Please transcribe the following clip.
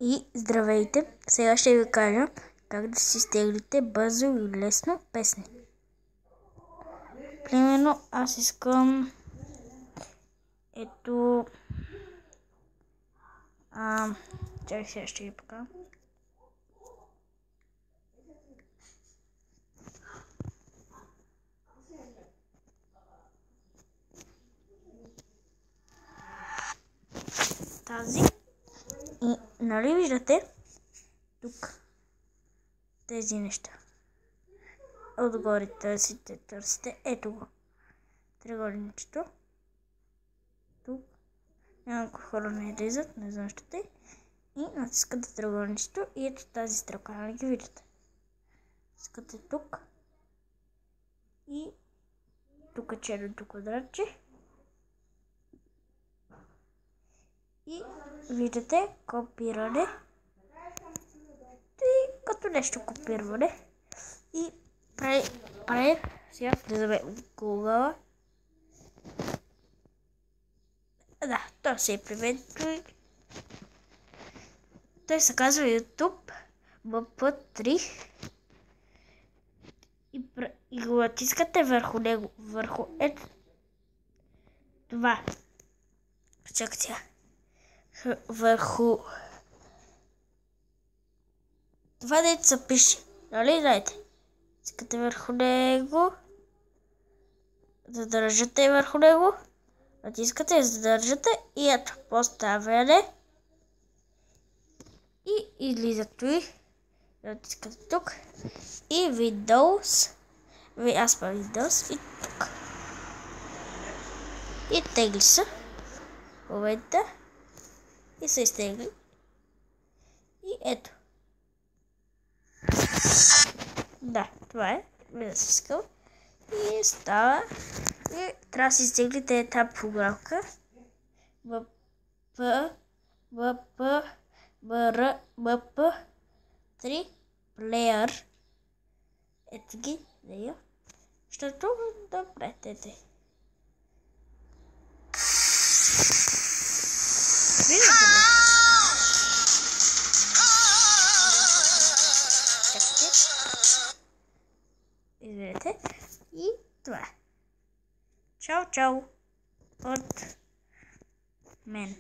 И здравейте! Сега ще ви кажа как да си изтеглите бързо и лесно песни. Примерно аз искам ето чакай, сега ще ви покажа. Тази. И нали виждате тук тези неща. Отгоре търсите. Ето го. Триъгълничето. Тук. Няколко хора не влизат, не знам що те. И натискате триъгълничето и ето тази стрелка, нали ги виждате. Натискате тук. И тук черното квадратче. И виждате копиране. И като нещо копиране. И прави сега влизаме в Google. Да, то се е приветли. Той се казва YouTube BP3. И го натискате върху него. Върху ето това. Чакайте. Върху това дето се пише. Нали знаете? Искате върху него. Задържате върху него. Натискате и задържате. И ето поставяне. И излизат ви. Натискате тук. И Windows. Аз па Windows. И тук. И тегли са. В момента. И се изтегли. И ето. Да, това е. Да си искал. И става. И трябва да си изтеглите тази програмка. BP3 Player. Ето ги. Защото добре, тете. Виждате ли? Извинете. И това. Чао, чао. От мен.